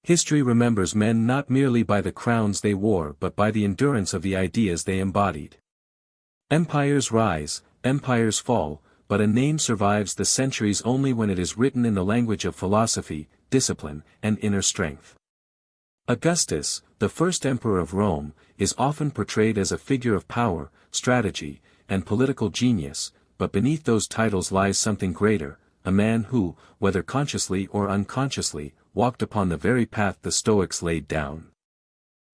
History remembers men not merely by the crowns they wore but by the endurance of the ideas they embodied. Empires rise, empires fall, but a name survives the centuries only when it is written in the language of philosophy, discipline, and inner strength. Augustus, the first emperor of Rome, is often portrayed as a figure of power, strategy, and political genius, but beneath those titles lies something greater, a man who, whether consciously or unconsciously, walked upon the very path the Stoics laid down.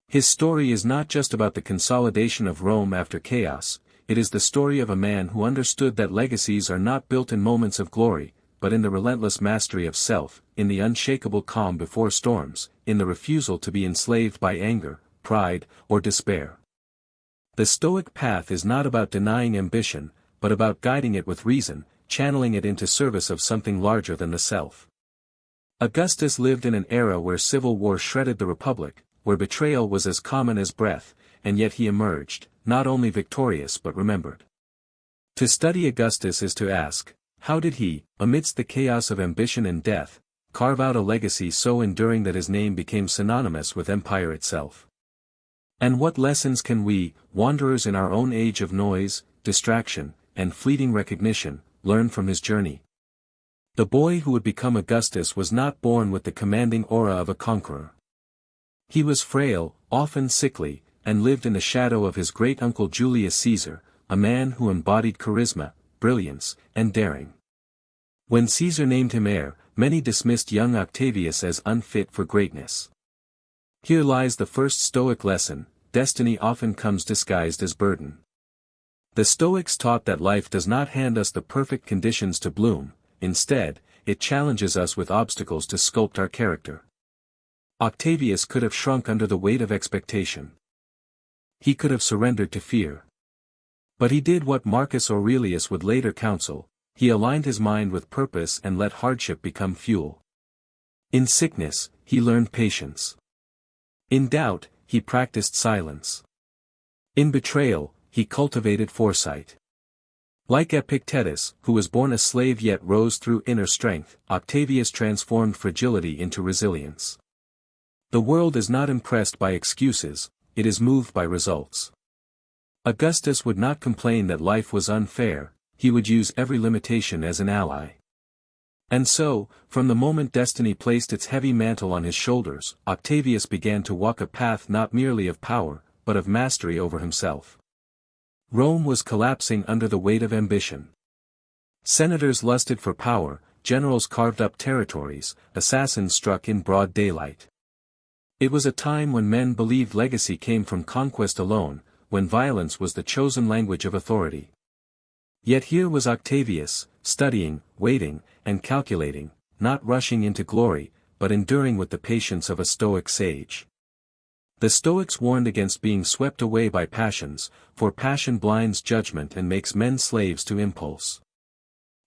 His story is not just about the consolidation of Rome after chaos, it is the story of a man who understood that legacies are not built in moments of glory, but in the relentless mastery of self, in the unshakable calm before storms, in the refusal to be enslaved by anger, pride, or despair. The Stoic path is not about denying ambition, but about guiding it with reason, channeling it into service of something larger than the self. Augustus lived in an era where civil war shredded the republic, where betrayal was as common as breath, and yet he emerged, not only victorious but remembered. To study Augustus is to ask, how did he, amidst the chaos of ambition and death, carve out a legacy so enduring that his name became synonymous with empire itself? And what lessons can we, wanderers in our own age of noise, distraction, and fleeting recognition, learn from his journey? The boy who would become Augustus was not born with the commanding aura of a conqueror. He was frail, often sickly, and lived in the shadow of his great-uncle Julius Caesar, a man who embodied charisma, brilliance, and daring. When Caesar named him heir, many dismissed young Octavius as unfit for greatness. Here lies the first Stoic lesson: destiny often comes disguised as burden. The Stoics taught that life does not hand us the perfect conditions to bloom, instead, it challenges us with obstacles to sculpt our character. Octavius could have shrunk under the weight of expectation. He could have surrendered to fear. But he did what Marcus Aurelius would later counsel: he aligned his mind with purpose and let hardship become fuel. In sickness, he learned patience. In doubt, he practiced silence. In betrayal, he cultivated foresight. Like Epictetus, who was born a slave yet rose through inner strength, Octavius transformed fragility into resilience. The world is not impressed by excuses, it is moved by results. Augustus would not complain that life was unfair, he would use every limitation as an ally. And so, from the moment destiny placed its heavy mantle on his shoulders, Octavius began to walk a path not merely of power, but of mastery over himself. Rome was collapsing under the weight of ambition. Senators lusted for power, generals carved up territories, assassins struck in broad daylight. It was a time when men believed legacy came from conquest alone, when violence was the chosen language of authority. Yet here was Octavius, studying, waiting, and calculating, not rushing into glory, but enduring with the patience of a Stoic sage. The Stoics warned against being swept away by passions, for passion blinds judgment and makes men slaves to impulse.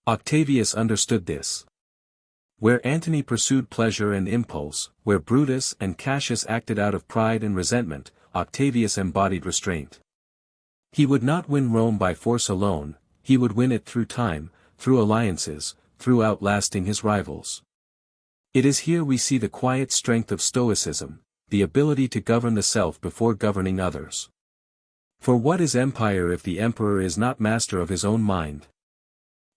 Octavius understood this. Where Antony pursued pleasure and impulse, where Brutus and Cassius acted out of pride and resentment, Octavius embodied restraint. He would not win Rome by force alone, he would win it through time, through alliances, through outlasting his rivals. It is here we see the quiet strength of Stoicism, the ability to govern the self before governing others. For what is empire if the emperor is not master of his own mind?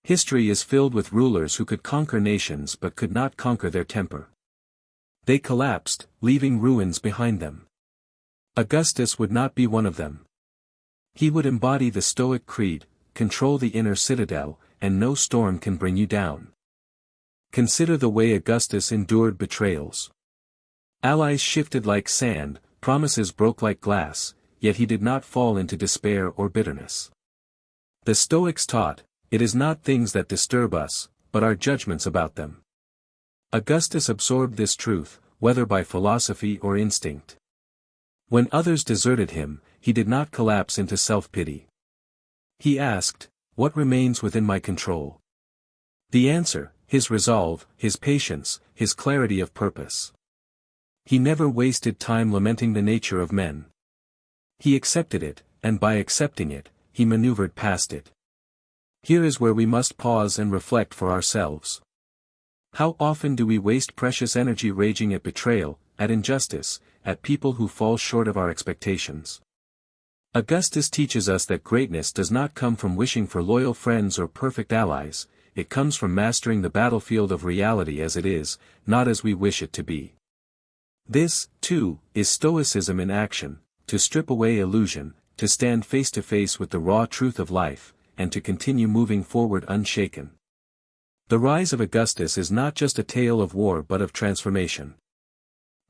History is filled with rulers who could conquer nations but could not conquer their temper. They collapsed, leaving ruins behind them. Augustus would not be one of them. He would embody the Stoic creed: control the inner citadel, and no storm can bring you down. Consider the way Augustus endured betrayals. Allies shifted like sand, promises broke like glass, yet he did not fall into despair or bitterness. The Stoics taught, it is not things that disturb us, but our judgments about them. Augustus absorbed this truth, whether by philosophy or instinct. When others deserted him, he did not collapse into self-pity. He asked, what remains within my control? The answer, his resolve, his patience, his clarity of purpose. He never wasted time lamenting the nature of men. He accepted it, and by accepting it, he maneuvered past it. Here is where we must pause and reflect for ourselves. How often do we waste precious energy raging at betrayal, at injustice, at people who fall short of our expectations. Augustus teaches us that greatness does not come from wishing for loyal friends or perfect allies, it comes from mastering the battlefield of reality as it is, not as we wish it to be. This, too, is Stoicism in action, to strip away illusion, to stand face to face with the raw truth of life, and to continue moving forward unshaken. The rise of Augustus is not just a tale of war but of transformation.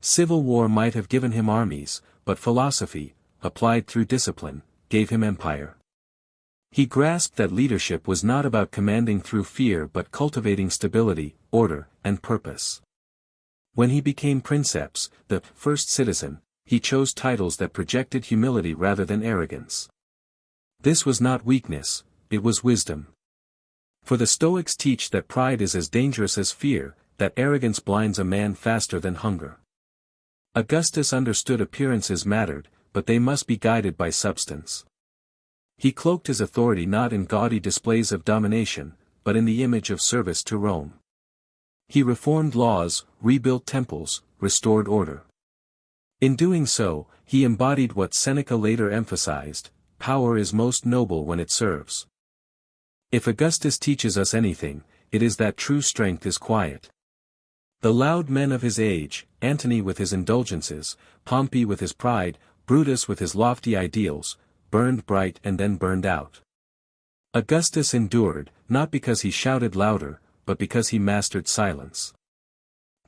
Civil war might have given him armies, but philosophy, applied through discipline, gave him empire. He grasped that leadership was not about commanding through fear but cultivating stability, order, and purpose. When he became princeps, the first citizen, he chose titles that projected humility rather than arrogance. This was not weakness, it was wisdom. For the Stoics teach that pride is as dangerous as fear, that arrogance blinds a man faster than hunger. Augustus understood appearances mattered, but they must be guided by substance. He cloaked his authority not in gaudy displays of domination, but in the image of service to Rome. He reformed laws, rebuilt temples, restored order. In doing so, he embodied what Seneca later emphasized: power is most noble when it serves. If Augustus teaches us anything, it is that true strength is quiet. The loud men of his age, Antony with his indulgences, Pompey with his pride, Brutus with his lofty ideals, burned bright and then burned out. Augustus endured, not because he shouted louder, but because he mastered silence.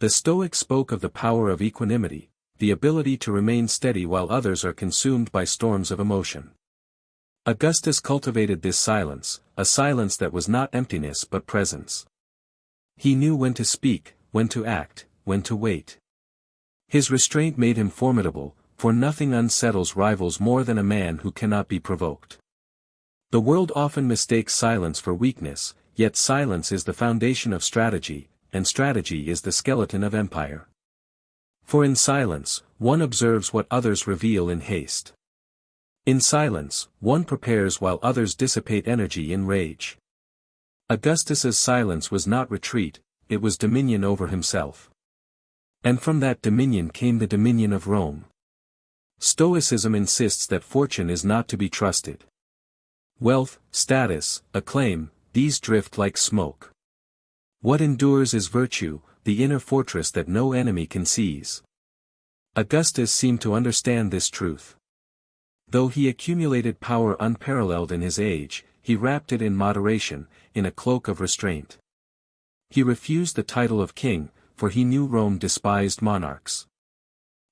The Stoics spoke of the power of equanimity, the ability to remain steady while others are consumed by storms of emotion. Augustus cultivated this silence, a silence that was not emptiness but presence. He knew when to speak, when to act, when to wait. His restraint made him formidable, for nothing unsettles rivals more than a man who cannot be provoked. The world often mistakes silence for weakness, yet silence is the foundation of strategy, and strategy is the skeleton of empire. For in silence, one observes what others reveal in haste. In silence, one prepares while others dissipate energy in rage. Augustus's silence was not retreat, it was dominion over himself. And from that dominion came the dominion of Rome. Stoicism insists that fortune is not to be trusted. Wealth, status, acclaim, these drift like smoke. What endures is virtue, the inner fortress that no enemy can seize. Augustus seemed to understand this truth. Though he accumulated power unparalleled in his age, he wrapped it in moderation, in a cloak of restraint. He refused the title of king, for he knew Rome despised monarchs.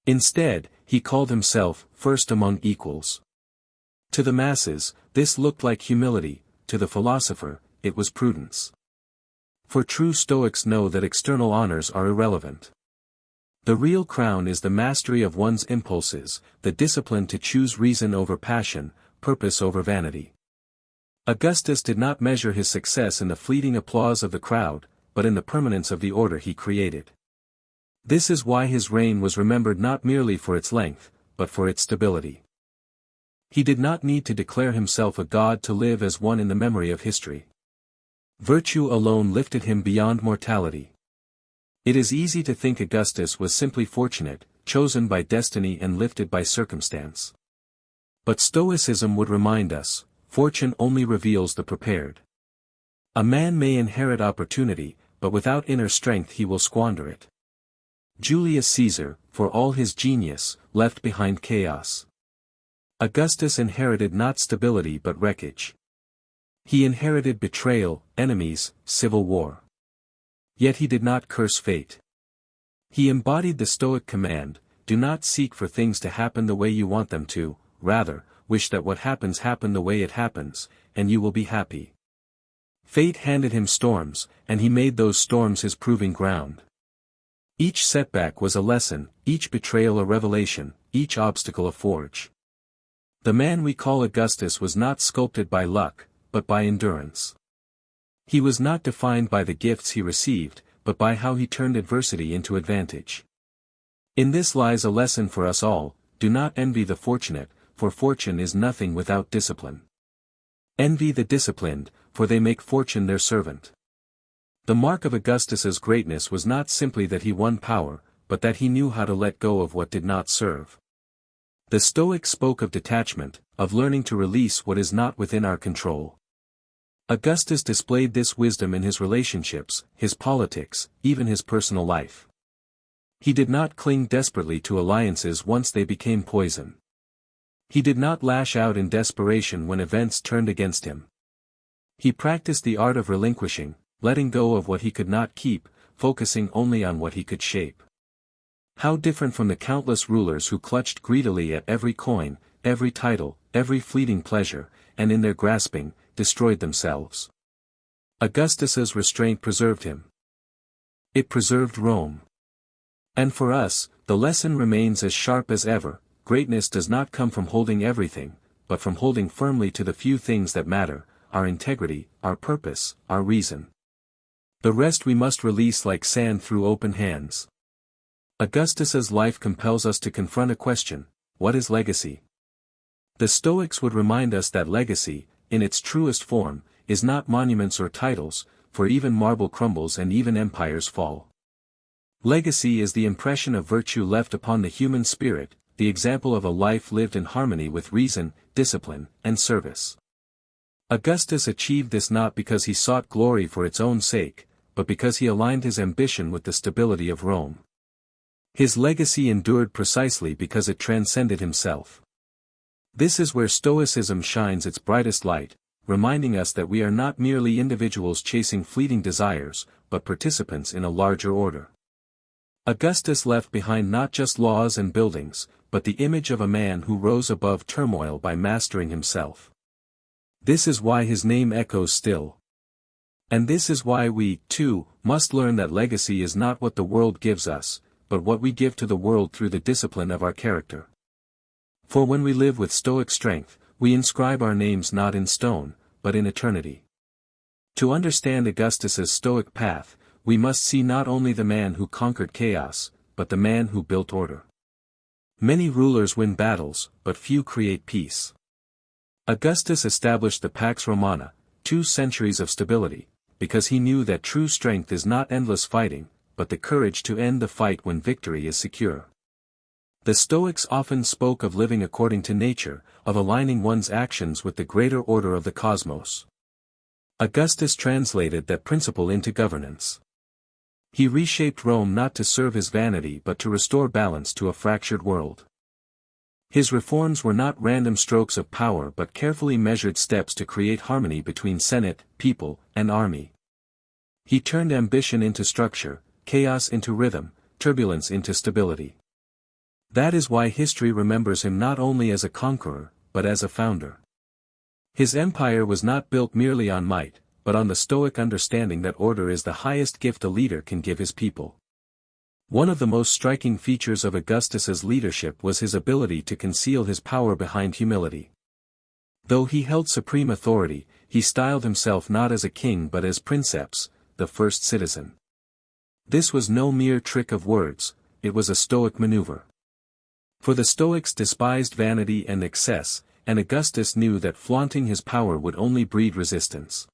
Instead, he called himself first among equals. To the masses, this looked like humility, to the philosopher, it was prudence. For true Stoics know that external honors are irrelevant. The real crown is the mastery of one's impulses, the discipline to choose reason over passion, purpose over vanity. Augustus did not measure his success in the fleeting applause of the crowd, but in the permanence of the order he created. This is why his reign was remembered not merely for its length, but for its stability. He did not need to declare himself a god to live as one in the memory of history. Virtue alone lifted him beyond mortality. It is easy to think Augustus was simply fortunate, chosen by destiny and lifted by circumstance. But Stoicism would remind us, fortune only reveals the prepared. A man may inherit opportunity, but without inner strength he will squander it. Julius Caesar, for all his genius, left behind chaos. Augustus inherited not stability but wreckage. He inherited betrayal, enemies, civil war. Yet he did not curse fate. He embodied the Stoic command, do not seek for things to happen the way you want them to, rather, wish that what happens happen the way it happens, and you will be happy. Fate handed him storms, and he made those storms his proving ground. Each setback was a lesson, each betrayal a revelation, each obstacle a forge. The man we call Augustus was not sculpted by luck, but by endurance. He was not defined by the gifts he received, but by how he turned adversity into advantage. In this lies a lesson for us all, do not envy the fortunate, for fortune is nothing without discipline. Envy the disciplined, for they make fortune their servant. The mark of Augustus's greatness was not simply that he won power, but that he knew how to let go of what did not serve. The Stoics spoke of detachment, of learning to release what is not within our control. Augustus displayed this wisdom in his relationships, his politics, even his personal life. He did not cling desperately to alliances once they became poison. He did not lash out in desperation when events turned against him. He practiced the art of relinquishing, letting go of what he could not keep, focusing only on what he could shape. How different from the countless rulers who clutched greedily at every coin, every title, every fleeting pleasure, and in their grasping, destroyed themselves. Augustus's restraint preserved him. It preserved Rome. And for us, the lesson remains as sharp as ever: greatness does not come from holding everything, but from holding firmly to the few things that matter: our integrity, our purpose, our reason. The rest we must release like sand through open hands. Augustus's life compels us to confront a question: what is legacy? The Stoics would remind us that legacy, in its truest form, is not monuments or titles, for even marble crumbles and even empires fall. Legacy is the impression of virtue left upon the human spirit, the example of a life lived in harmony with reason, discipline, and service. Augustus achieved this not because he sought glory for its own sake, but because he aligned his ambition with the stability of Rome. His legacy endured precisely because it transcended himself. This is where Stoicism shines its brightest light, reminding us that we are not merely individuals chasing fleeting desires, but participants in a larger order. Augustus left behind not just laws and buildings, but the image of a man who rose above turmoil by mastering himself. This is why his name echoes still. And this is why we, too, must learn that legacy is not what the world gives us, but what we give to the world through the discipline of our character. For when we live with Stoic strength, we inscribe our names not in stone, but in eternity. To understand Augustus's Stoic path, we must see not only the man who conquered chaos, but the man who built order. Many rulers win battles, but few create peace. Augustus established the Pax Romana, 2 centuries of stability, because he knew that true strength is not endless fighting, but the courage to end the fight when victory is secure. The Stoics often spoke of living according to nature, of aligning one's actions with the greater order of the cosmos. Augustus translated that principle into governance. He reshaped Rome not to serve his vanity but to restore balance to a fractured world. His reforms were not random strokes of power but carefully measured steps to create harmony between Senate, people, and army. He turned ambition into structure, chaos into rhythm, turbulence into stability. That is why history remembers him not only as a conqueror, but as a founder. His empire was not built merely on might, but on the Stoic understanding that order is the highest gift a leader can give his people. One of the most striking features of Augustus's leadership was his ability to conceal his power behind humility. Though he held supreme authority, he styled himself not as a king but as princeps, the first citizen. This was no mere trick of words, it was a Stoic maneuver. For the Stoics despised vanity and excess, and Augustus knew that flaunting his power would only breed resistance.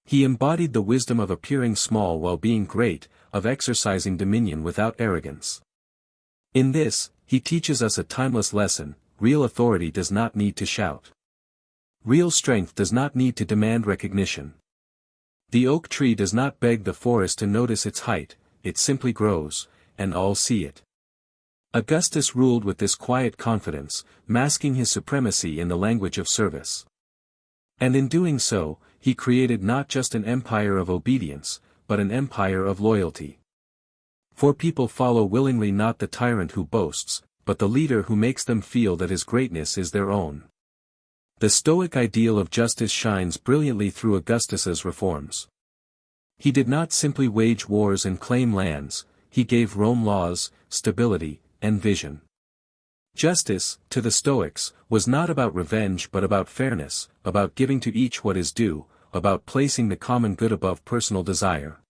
He embodied the wisdom of appearing small while being great, of exercising dominion without arrogance. In this, he teaches us a timeless lesson: real authority does not need to shout. Real strength does not need to demand recognition. The oak tree does not beg the forest to notice its height, it simply grows, and all see it. Augustus ruled with this quiet confidence, masking his supremacy in the language of service. And in doing so, he created not just an empire of obedience, but an empire of loyalty. For people follow willingly not the tyrant who boasts, but the leader who makes them feel that his greatness is their own. The Stoic ideal of justice shines brilliantly through Augustus's reforms. He did not simply wage wars and claim lands, he gave Rome laws, stability, and vision. Justice, to the Stoics, was not about revenge but about fairness, about giving to each what is due, about placing the common good above personal desire.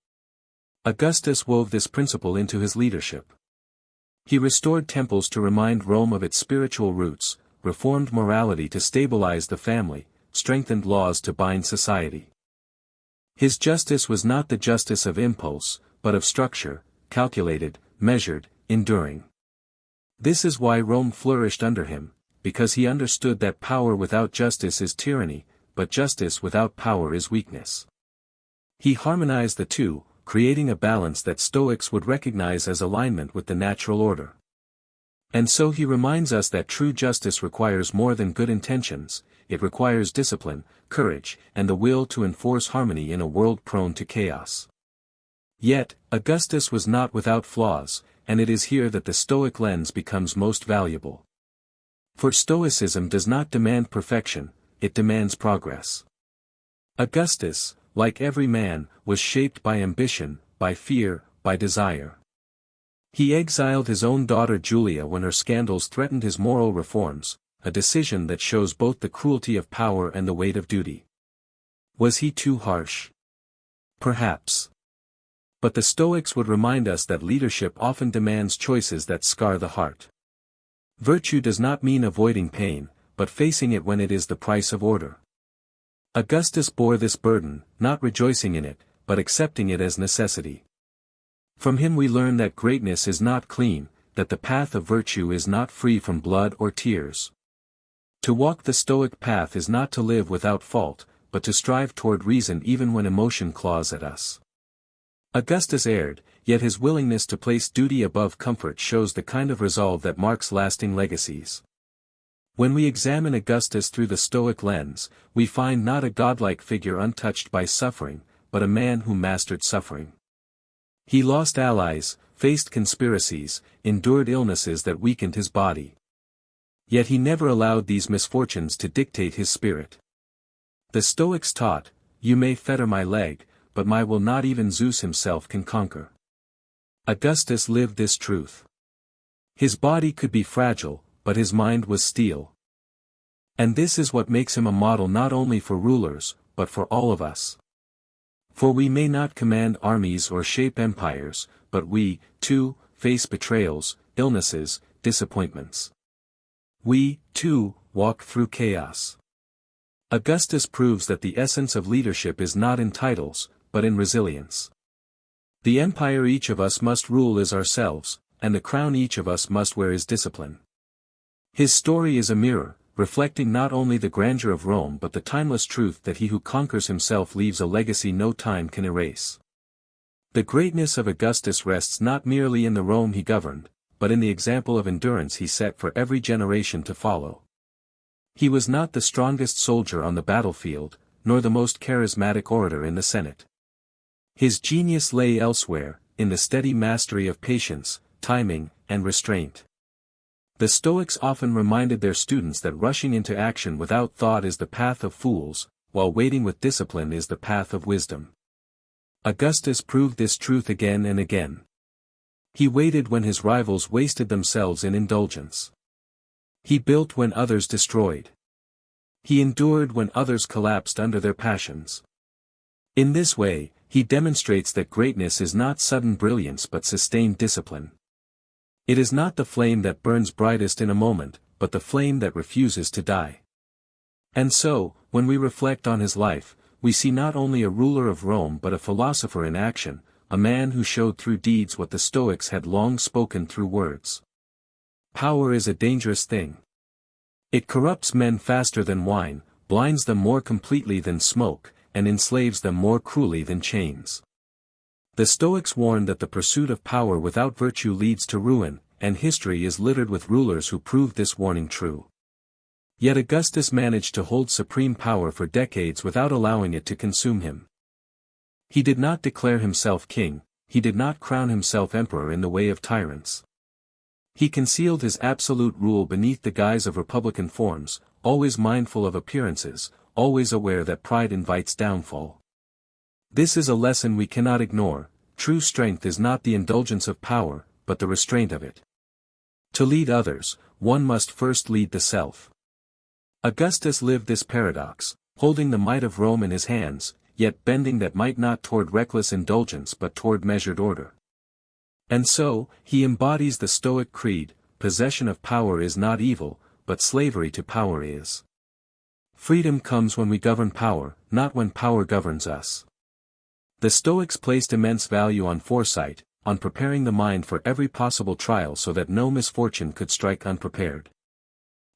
Augustus wove this principle into his leadership. He restored temples to remind Rome of its spiritual roots, reformed morality to stabilize the family, strengthened laws to bind society. His justice was not the justice of impulse, but of structure, calculated, measured, enduring. This is why Rome flourished under him, because he understood that power without justice is tyranny, but justice without power is weakness. He harmonized the two, creating a balance that Stoics would recognize as alignment with the natural order. And so he reminds us that true justice requires more than good intentions, it requires discipline, courage, and the will to enforce harmony in a world prone to chaos. Yet, Augustus was not without flaws, and it is here that the Stoic lens becomes most valuable. For Stoicism does not demand perfection, it demands progress. Augustus, like every man, was shaped by ambition, by fear, by desire. He exiled his own daughter Julia when her scandals threatened his moral reforms, a decision that shows both the cruelty of power and the weight of duty. Was he too harsh? Perhaps. But the Stoics would remind us that leadership often demands choices that scar the heart. Virtue does not mean avoiding pain, but facing it when it is the price of order. Augustus bore this burden, not rejoicing in it, but accepting it as necessity. From him we learn that greatness is not clean, that the path of virtue is not free from blood or tears. To walk the Stoic path is not to live without fault, but to strive toward reason even when emotion claws at us. Augustus erred, yet his willingness to place duty above comfort shows the kind of resolve that marks lasting legacies. When we examine Augustus through the Stoic lens, we find not a godlike figure untouched by suffering, but a man who mastered suffering. He lost allies, faced conspiracies, endured illnesses that weakened his body. Yet he never allowed these misfortunes to dictate his spirit. The Stoics taught, "You may fetter my leg, but my will not even Zeus himself can conquer." Augustus lived this truth. His body could be fragile, but his mind was steel. And this is what makes him a model not only for rulers, but for all of us. For we may not command armies or shape empires, but we, too, face betrayals, illnesses, disappointments. We, too, walk through chaos. Augustus proves that the essence of leadership is not in titles, but in resilience. The empire each of us must rule is ourselves, and the crown each of us must wear is discipline. His story is a mirror, reflecting not only the grandeur of Rome but the timeless truth that he who conquers himself leaves a legacy no time can erase. The greatness of Augustus rests not merely in the Rome he governed, but in the example of endurance he set for every generation to follow. He was not the strongest soldier on the battlefield, nor the most charismatic orator in the Senate. His genius lay elsewhere, in the steady mastery of patience, timing, and restraint. The Stoics often reminded their students that rushing into action without thought is the path of fools, while waiting with discipline is the path of wisdom. Augustus proved this truth again and again. He waited when his rivals wasted themselves in indulgence. He built when others destroyed. He endured when others collapsed under their passions. In this way, he demonstrates that greatness is not sudden brilliance but sustained discipline. It is not the flame that burns brightest in a moment, but the flame that refuses to die. And so, when we reflect on his life, we see not only a ruler of Rome but a philosopher in action, a man who showed through deeds what the Stoics had long spoken through words. Power is a dangerous thing. It corrupts men faster than wine, blinds them more completely than smoke, and enslaves them more cruelly than chains. The Stoics warned that the pursuit of power without virtue leads to ruin, and history is littered with rulers who proved this warning true. Yet Augustus managed to hold supreme power for decades without allowing it to consume him. He did not declare himself king, he did not crown himself emperor in the way of tyrants. He concealed his absolute rule beneath the guise of republican forms, always mindful of appearances, always aware that pride invites downfall. This is a lesson we cannot ignore. True strength is not the indulgence of power, but the restraint of it. To lead others, one must first lead the self. Augustus lived this paradox, holding the might of Rome in his hands, yet bending that might not toward reckless indulgence but toward measured order. And so, he embodies the Stoic creed: possession of power is not evil, but slavery to power is. Freedom comes when we govern power, not when power governs us. The Stoics placed immense value on foresight, on preparing the mind for every possible trial so that no misfortune could strike unprepared.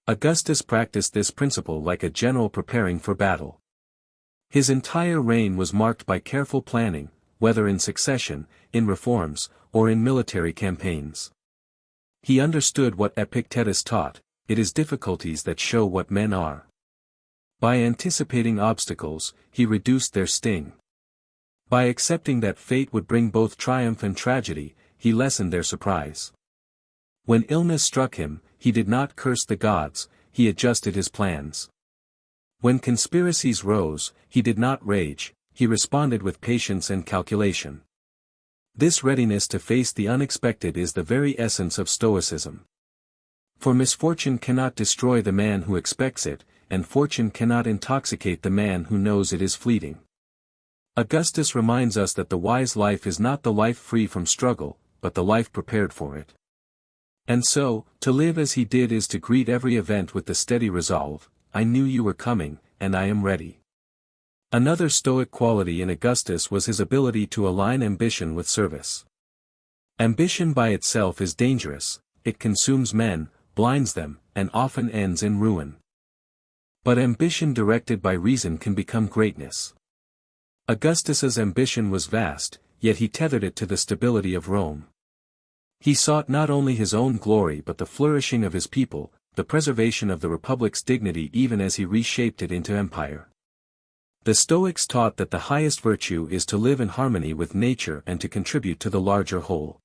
Augustus practiced this principle like a general preparing for battle. His entire reign was marked by careful planning, whether in succession, in reforms, or in military campaigns. He understood what Epictetus taught: it is difficulties that show what men are. By anticipating obstacles, he reduced their sting. By accepting that fate would bring both triumph and tragedy, he lessened their surprise. When illness struck him, he did not curse the gods, he adjusted his plans. When conspiracies rose, he did not rage, he responded with patience and calculation. This readiness to face the unexpected is the very essence of Stoicism. For misfortune cannot destroy the man who expects it, and fortune cannot intoxicate the man who knows it is fleeting. Augustus reminds us that the wise life is not the life free from struggle, but the life prepared for it. And so, to live as he did is to greet every event with the steady resolve: I knew you were coming, and I am ready. Another Stoic quality in Augustus was his ability to align ambition with service. Ambition by itself is dangerous, it consumes men, blinds them, and often ends in ruin. But ambition directed by reason can become greatness. Augustus's ambition was vast, yet he tethered it to the stability of Rome. He sought not only his own glory but the flourishing of his people, the preservation of the republic's dignity even as he reshaped it into empire. The Stoics taught that the highest virtue is to live in harmony with nature and to contribute to the larger whole.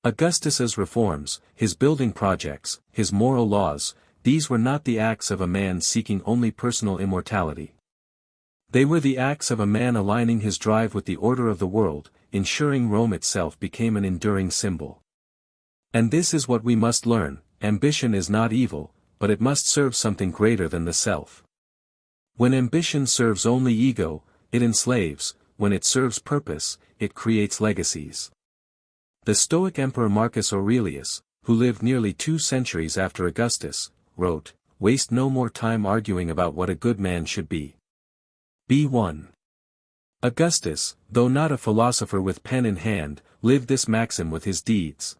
Augustus's reforms, his building projects, his moral laws, these were not the acts of a man seeking only personal immortality. They were the acts of a man aligning his drive with the order of the world, ensuring Rome itself became an enduring symbol. And this is what we must learn: ambition is not evil, but it must serve something greater than the self. When ambition serves only ego, it enslaves; when it serves purpose, it creates legacies. The Stoic Emperor Marcus Aurelius, who lived nearly 2 centuries after Augustus, wrote, "Waste no more time arguing about what a good man should be. Be one." Augustus, though not a philosopher with pen in hand, lived this maxim with his deeds.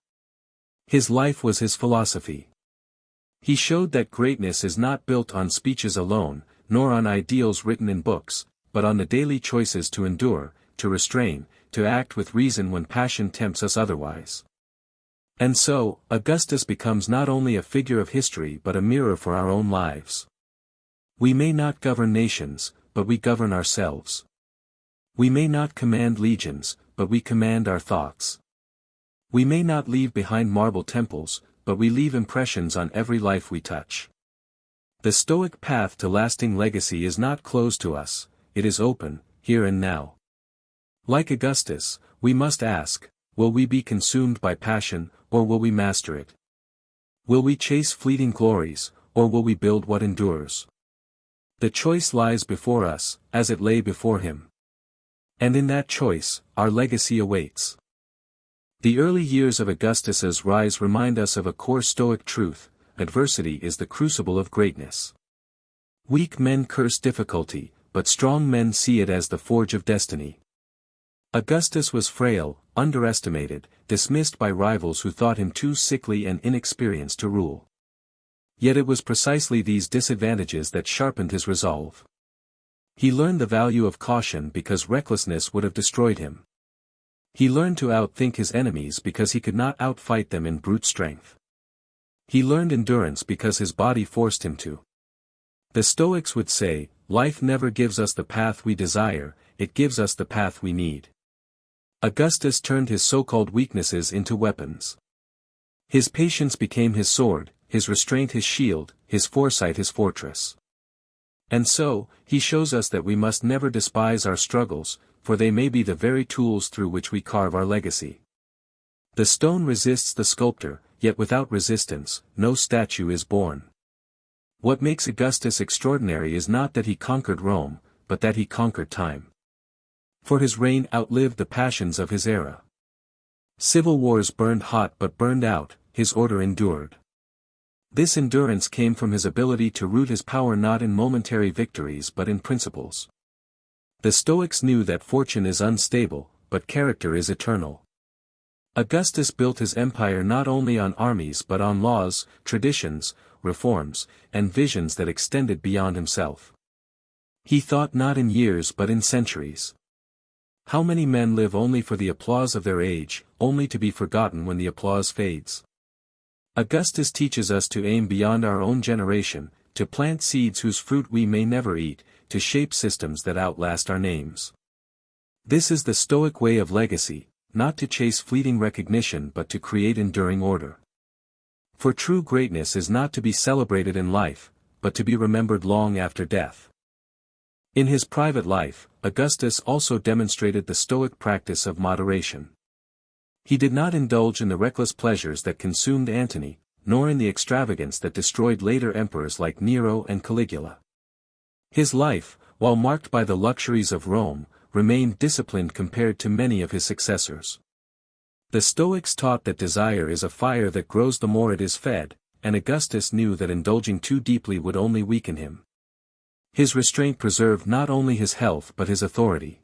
His life was his philosophy. He showed that greatness is not built on speeches alone, nor on ideals written in books, but on the daily choices to endure, to restrain, to act with reason when passion tempts us otherwise. And so, Augustus becomes not only a figure of history but a mirror for our own lives. We may not govern nations, but we govern ourselves. We may not command legions, but we command our thoughts. We may not leave behind marble temples, but we leave impressions on every life we touch. The Stoic path to lasting legacy is not closed to us, it is open, here and now. Like Augustus, we must ask, will we be consumed by passion, or will we master it? Will we chase fleeting glories, or will we build what endures? The choice lies before us, as it lay before him. And in that choice, our legacy awaits. The early years of Augustus's rise remind us of a core Stoic truth: adversity is the crucible of greatness. Weak men curse difficulty, but strong men see it as the forge of destiny. Augustus was frail, underestimated, dismissed by rivals who thought him too sickly and inexperienced to rule. Yet it was precisely these disadvantages that sharpened his resolve. He learned the value of caution because recklessness would have destroyed him. He learned to outthink his enemies because he could not outfight them in brute strength. He learned endurance because his body forced him to. The Stoics would say, life never gives us the path we desire, it gives us the path we need. Augustus turned his so-called weaknesses into weapons. His patience became his sword, his restraint his shield, his foresight his fortress. And so, he shows us that we must never despise our struggles, for they may be the very tools through which we carve our legacy. The stone resists the sculptor, yet without resistance, no statue is born. What makes Augustus extraordinary is not that he conquered Rome, but that he conquered time. For his reign outlived the passions of his era. Civil wars burned hot but burned out, his order endured. This endurance came from his ability to root his power not in momentary victories but in principles. The Stoics knew that fortune is unstable, but character is eternal. Augustus built his empire not only on armies but on laws, traditions, reforms, and visions that extended beyond himself. He thought not in years but in centuries. How many men live only for the applause of their age, only to be forgotten when the applause fades? Augustus teaches us to aim beyond our own generation, to plant seeds whose fruit we may never eat, to shape systems that outlast our names. This is the Stoic way of legacy, not to chase fleeting recognition but to create enduring order. For true greatness is not to be celebrated in life, but to be remembered long after death. In his private life, Augustus also demonstrated the Stoic practice of moderation. He did not indulge in the reckless pleasures that consumed Antony, nor in the extravagance that destroyed later emperors like Nero and Caligula. His life, while marked by the luxuries of Rome, remained disciplined compared to many of his successors. The Stoics taught that desire is a fire that grows the more it is fed, and Augustus knew that indulging too deeply would only weaken him. His restraint preserved not only his health but his authority.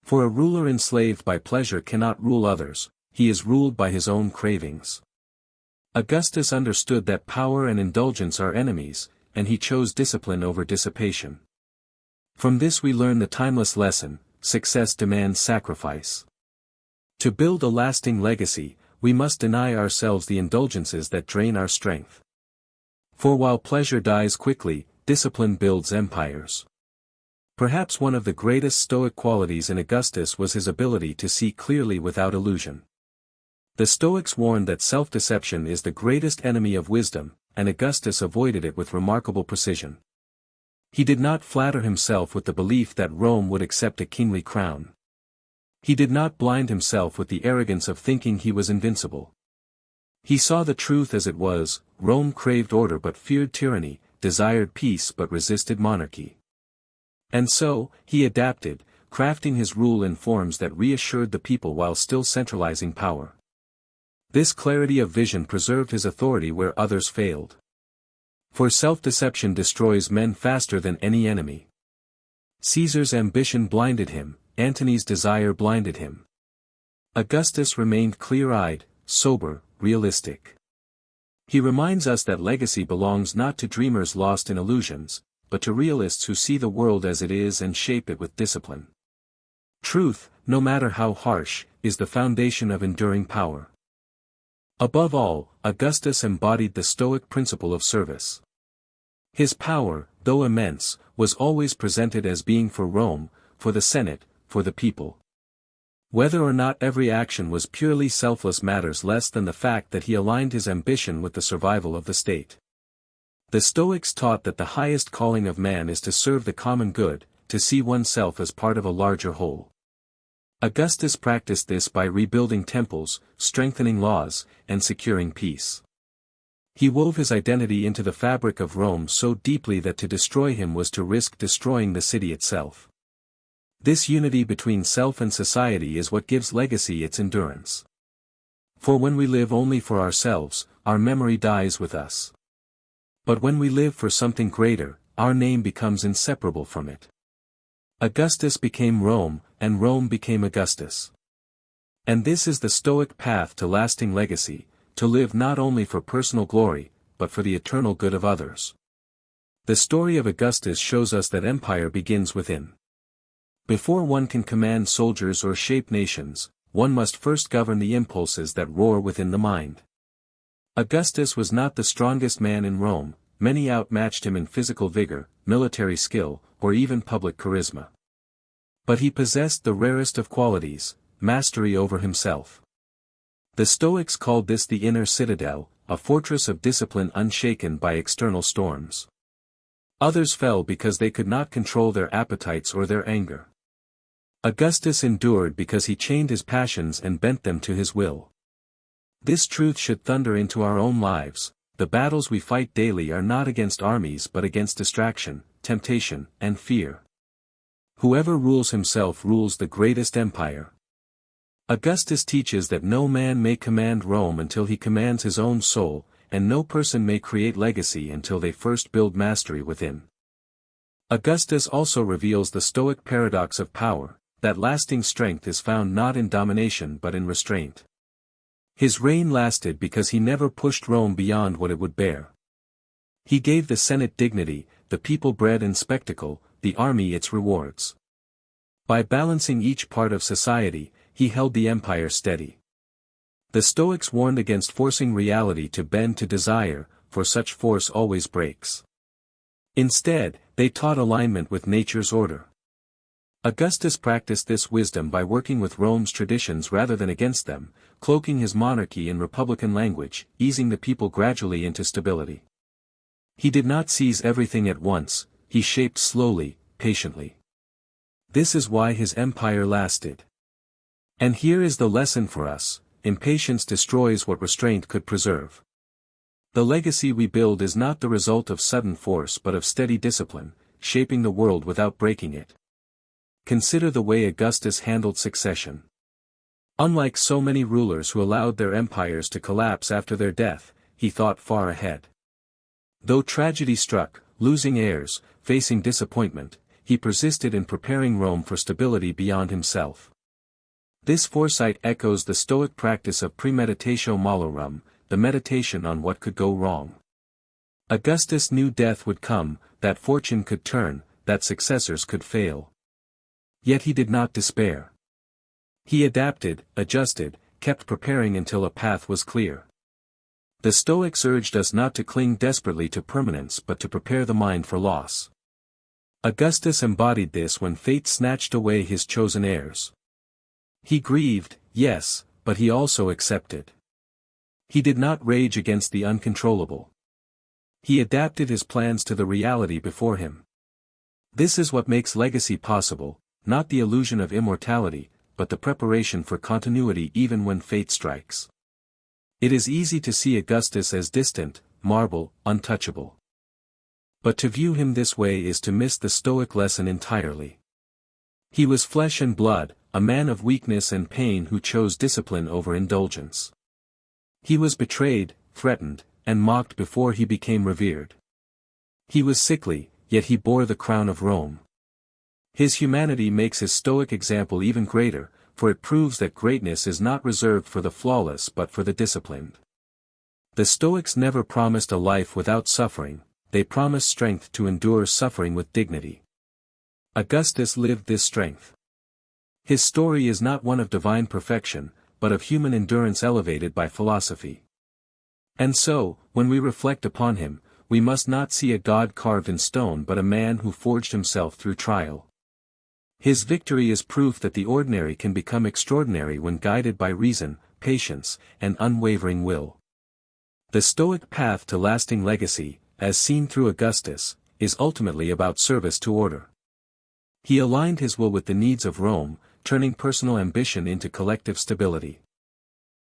For a ruler enslaved by pleasure cannot rule others, he is ruled by his own cravings. Augustus understood that power and indulgence are enemies, and he chose discipline over dissipation. From this we learn the timeless lesson: success demands sacrifice. To build a lasting legacy, we must deny ourselves the indulgences that drain our strength. For while pleasure dies quickly, discipline builds empires. Perhaps one of the greatest Stoic qualities in Augustus was his ability to see clearly without illusion. The Stoics warned that self-deception is the greatest enemy of wisdom, and Augustus avoided it with remarkable precision. He did not flatter himself with the belief that Rome would accept a kingly crown. He did not blind himself with the arrogance of thinking he was invincible. He saw the truth as it was: Rome craved order but feared tyranny, desired peace but resisted monarchy. And so, he adapted, crafting his rule in forms that reassured the people while still centralizing power. This clarity of vision preserved his authority where others failed. For self-deception destroys men faster than any enemy. Caesar's ambition blinded him, Antony's desire blinded him. Augustus remained clear-eyed, sober, realistic. He reminds us that legacy belongs not to dreamers lost in illusions, but to realists who see the world as it is and shape it with discipline. Truth, no matter how harsh, is the foundation of enduring power. Above all, Augustus embodied the Stoic principle of service. His power, though immense, was always presented as being for Rome, for the Senate, for the people. Whether or not every action was purely selfless matters less than the fact that he aligned his ambition with the survival of the state. The Stoics taught that the highest calling of man is to serve the common good, to see oneself as part of a larger whole. Augustus practiced this by rebuilding temples, strengthening laws, and securing peace. He wove his identity into the fabric of Rome so deeply that to destroy him was to risk destroying the city itself. This unity between self and society is what gives legacy its endurance. For when we live only for ourselves, our memory dies with us. But when we live for something greater, our name becomes inseparable from it. Augustus became Rome, and Rome became Augustus. And this is the Stoic path to lasting legacy, to live not only for personal glory, but for the eternal good of others. The story of Augustus shows us that empire begins within. Before one can command soldiers or shape nations, one must first govern the impulses that roar within the mind. Augustus was not the strongest man in Rome, many outmatched him in physical vigor, military skill, or even public charisma. But he possessed the rarest of qualities: mastery over himself. The Stoics called this the inner citadel, a fortress of discipline unshaken by external storms. Others fell because they could not control their appetites or their anger. Augustus endured because he chained his passions and bent them to his will. This truth should thunder into our own lives: the battles we fight daily are not against armies but against distraction, temptation, and fear. Whoever rules himself rules the greatest empire. Augustus teaches that no man may command Rome until he commands his own soul, and no person may create legacy until they first build mastery within. Augustus also reveals the Stoic paradox of power, that lasting strength is found not in domination but in restraint. His reign lasted because he never pushed Rome beyond what it would bear. He gave the Senate dignity, the people bread and spectacle, the army its rewards. By balancing each part of society, he held the empire steady. The Stoics warned against forcing reality to bend to desire, for such force always breaks. Instead, they taught alignment with nature's order. Augustus practiced this wisdom by working with Rome's traditions rather than against them, cloaking his monarchy in republican language, easing the people gradually into stability. He did not seize everything at once, he shaped slowly, patiently. This is why his empire lasted. And here is the lesson for us: impatience destroys what restraint could preserve. The legacy we build is not the result of sudden force but of steady discipline, shaping the world without breaking it. Consider the way Augustus handled succession. Unlike so many rulers who allowed their empires to collapse after their death, he thought far ahead. Though tragedy struck, losing heirs, facing disappointment, he persisted in preparing Rome for stability beyond himself. This foresight echoes the Stoic practice of premeditatio malorum, the meditation on what could go wrong. Augustus knew death would come, that fortune could turn, that successors could fail. Yet he did not despair. He adapted, adjusted, kept preparing until a path was clear. The Stoics urged us not to cling desperately to permanence but to prepare the mind for loss. Augustus embodied this when fate snatched away his chosen heirs. He grieved, yes, but he also accepted. He did not rage against the uncontrollable. He adapted his plans to the reality before him. This is what makes legacy possible, not the illusion of immortality, but the preparation for continuity even when fate strikes. It is easy to see Augustus as distant, marble, untouchable. But to view him this way is to miss the Stoic lesson entirely. He was flesh and blood, a man of weakness and pain who chose discipline over indulgence. He was betrayed, threatened, and mocked before he became revered. He was sickly, yet he bore the crown of Rome. His humanity makes his Stoic example even greater, for it proves that greatness is not reserved for the flawless but for the disciplined. The Stoics never promised a life without suffering, they promised strength to endure suffering with dignity. Augustus lived this strength. His story is not one of divine perfection, but of human endurance elevated by philosophy. And so, when we reflect upon him, we must not see a god carved in stone but a man who forged himself through trial. His victory is proof that the ordinary can become extraordinary when guided by reason, patience, and unwavering will. The Stoic path to lasting legacy, as seen through Augustus, is ultimately about service to order. He aligned his will with the needs of Rome, turning personal ambition into collective stability.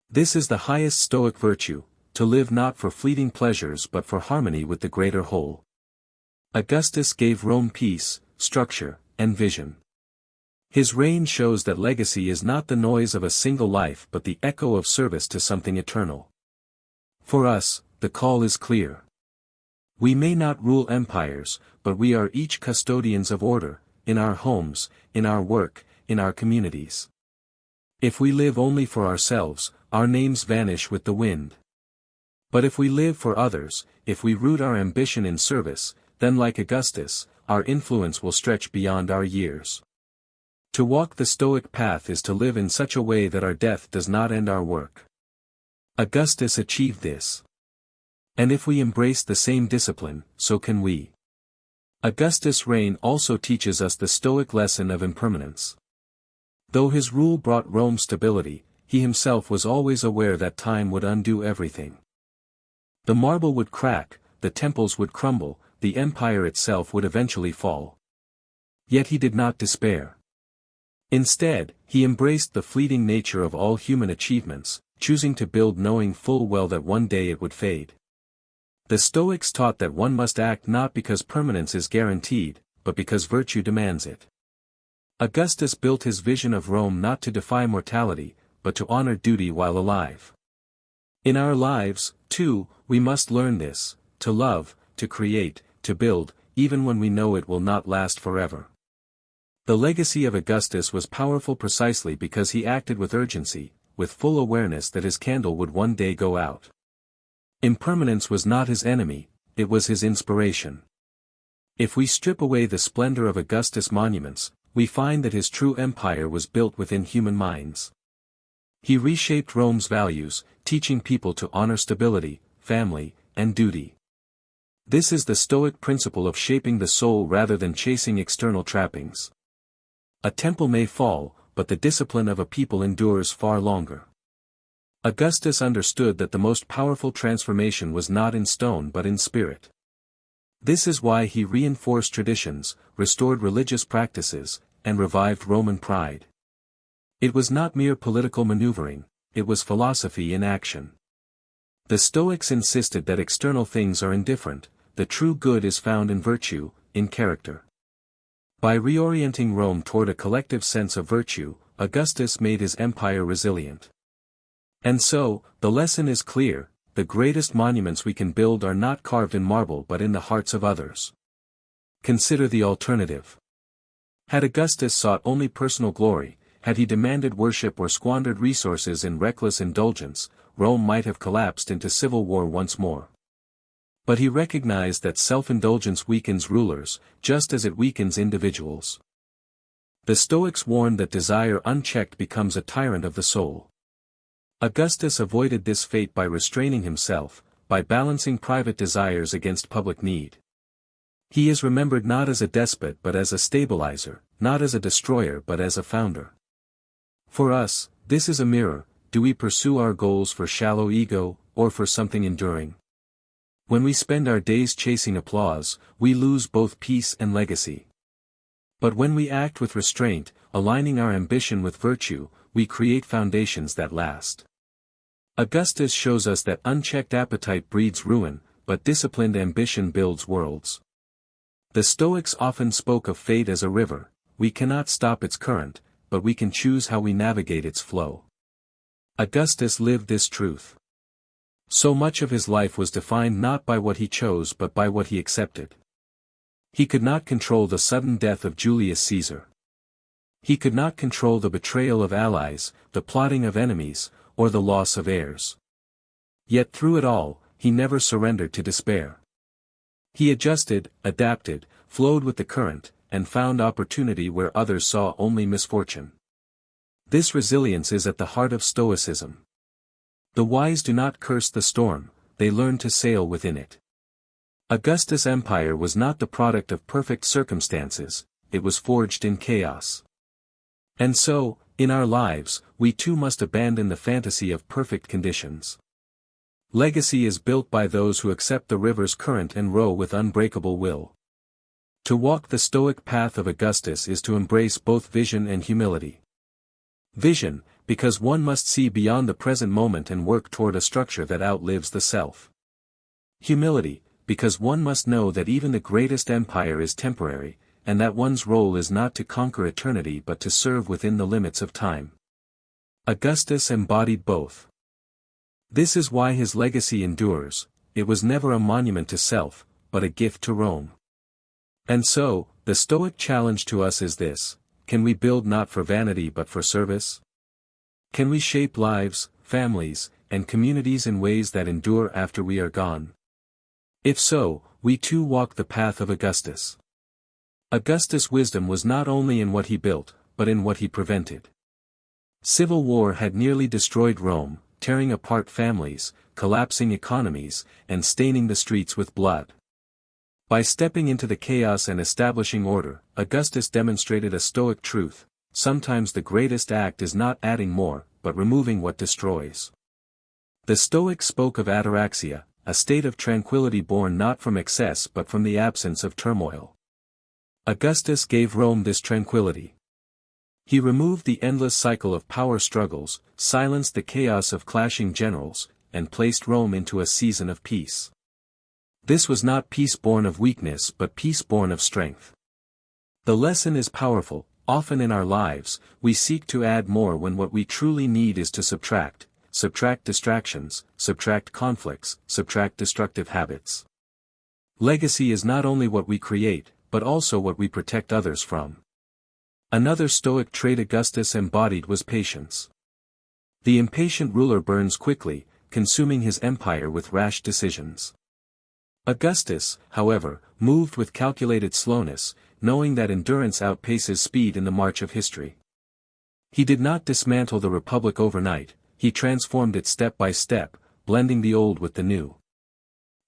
This is the highest Stoic virtue, to live not for fleeting pleasures but for harmony with the greater whole. Augustus gave Rome peace, structure, and vision. His reign shows that legacy is not the noise of a single life but the echo of service to something eternal. For us, the call is clear. We may not rule empires, but we are each custodians of order, in our homes, in our work, in our communities. If we live only for ourselves, our names vanish with the wind. But if we live for others, if we root our ambition in service, then like Augustus, our influence will stretch beyond our years. To walk the Stoic path is to live in such a way that our death does not end our work. Augustus achieved this. And if we embrace the same discipline, so can we. Augustus' reign also teaches us the Stoic lesson of impermanence. Though his rule brought Rome stability, he himself was always aware that time would undo everything. The marble would crack, the temples would crumble, the empire itself would eventually fall. Yet he did not despair. Instead, he embraced the fleeting nature of all human achievements, choosing to build knowing full well that one day it would fade. The Stoics taught that one must act not because permanence is guaranteed, but because virtue demands it. Augustus built his vision of Rome not to defy mortality, but to honor duty while alive. In our lives, too, we must learn this, to love, to create, to build, even when we know it will not last forever. The legacy of Augustus was powerful precisely because he acted with urgency, with full awareness that his candle would one day go out. Impermanence was not his enemy, it was his inspiration. If we strip away the splendor of Augustus' monuments, we find that his true empire was built within human minds. He reshaped Rome's values, teaching people to honor stability, family, and duty. This is the Stoic principle of shaping the soul rather than chasing external trappings. A temple may fall, but the discipline of a people endures far longer. Augustus understood that the most powerful transformation was not in stone but in spirit. This is why he reinforced traditions, restored religious practices, and revived Roman pride. It was not mere political maneuvering, it was philosophy in action. The Stoics insisted that external things are indifferent, the true good is found in virtue, in character. By reorienting Rome toward a collective sense of virtue, Augustus made his empire resilient. And so, the lesson is clear: the greatest monuments we can build are not carved in marble but in the hearts of others. Consider the alternative. Had Augustus sought only personal glory, had he demanded worship or squandered resources in reckless indulgence, Rome might have collapsed into civil war once more. But he recognized that self-indulgence weakens rulers, just as it weakens individuals. The Stoics warned that desire unchecked becomes a tyrant of the soul. Augustus avoided this fate by restraining himself, by balancing private desires against public need. He is remembered not as a despot but as a stabilizer, not as a destroyer but as a founder. For us, this is a mirror: do we pursue our goals for shallow ego, or for something enduring? When we spend our days chasing applause, we lose both peace and legacy. But when we act with restraint, aligning our ambition with virtue, we create foundations that last. Augustus shows us that unchecked appetite breeds ruin, but disciplined ambition builds worlds. The Stoics often spoke of fate as a river: we cannot stop its current, but we can choose how we navigate its flow. Augustus lived this truth. So much of his life was defined not by what he chose but by what he accepted. He could not control the sudden death of Julius Caesar. He could not control the betrayal of allies, the plotting of enemies, or the loss of heirs. Yet through it all, he never surrendered to despair. He adjusted, adapted, flowed with the current, and found opportunity where others saw only misfortune. This resilience is at the heart of Stoicism. The wise do not curse the storm, they learn to sail within it. Augustus' empire was not the product of perfect circumstances, it was forged in chaos. And so, in our lives, we too must abandon the fantasy of perfect conditions. Legacy is built by those who accept the river's current and row with unbreakable will. To walk the Stoic path of Augustus is to embrace both vision and humility. Vision, because one must see beyond the present moment and work toward a structure that outlives the self. Humility, because one must know that even the greatest empire is temporary, and that one's role is not to conquer eternity but to serve within the limits of time. Augustus embodied both. This is why his legacy endures: it was never a monument to self, but a gift to Rome. And so, the Stoic challenge to us is this: can we build not for vanity but for service? Can we shape lives, families, and communities in ways that endure after we are gone? If so, we too walk the path of Augustus. Augustus' wisdom was not only in what he built, but in what he prevented. Civil war had nearly destroyed Rome, tearing apart families, collapsing economies, and staining the streets with blood. By stepping into the chaos and establishing order, Augustus demonstrated a Stoic truth: sometimes the greatest act is not adding more, but removing what destroys. The Stoics spoke of ataraxia, a state of tranquility born not from excess but from the absence of turmoil. Augustus gave Rome this tranquility. He removed the endless cycle of power struggles, silenced the chaos of clashing generals, and placed Rome into a season of peace. This was not peace born of weakness but peace born of strength. The lesson is powerful: often in our lives, we seek to add more when what we truly need is to subtract distractions, subtract conflicts, subtract destructive habits. Legacy is not only what we create, but also what we protect others from. Another Stoic trait Augustus embodied was patience. The impatient ruler burns quickly, consuming his empire with rash decisions. Augustus, however, moved with calculated slowness, knowing that endurance outpaces speed in the march of history. He did not dismantle the republic overnight, he transformed it step by step, blending the old with the new.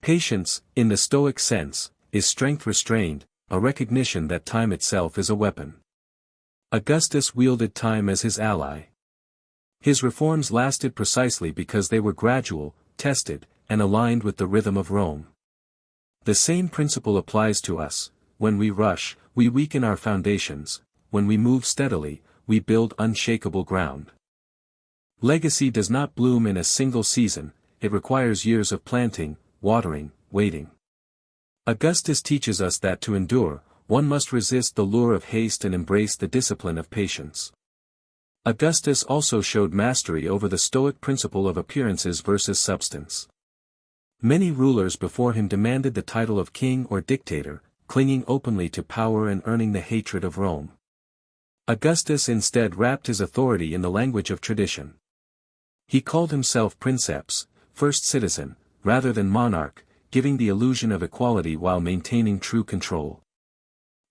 Patience, in the Stoic sense, is strength restrained, a recognition that time itself is a weapon. Augustus wielded time as his ally. His reforms lasted precisely because they were gradual, tested, and aligned with the rhythm of Rome. The same principle applies to us: when we rush, we weaken our foundations; when we move steadily, we build unshakable ground. Legacy does not bloom in a single season, it requires years of planting, watering, waiting. Augustus teaches us that to endure, one must resist the lure of haste and embrace the discipline of patience. Augustus also showed mastery over the Stoic principle of appearances versus substance. Many rulers before him demanded the title of king or dictator, clinging openly to power and earning the hatred of Rome. Augustus instead wrapped his authority in the language of tradition. He called himself princeps, first citizen, rather than monarch, giving the illusion of equality while maintaining true control.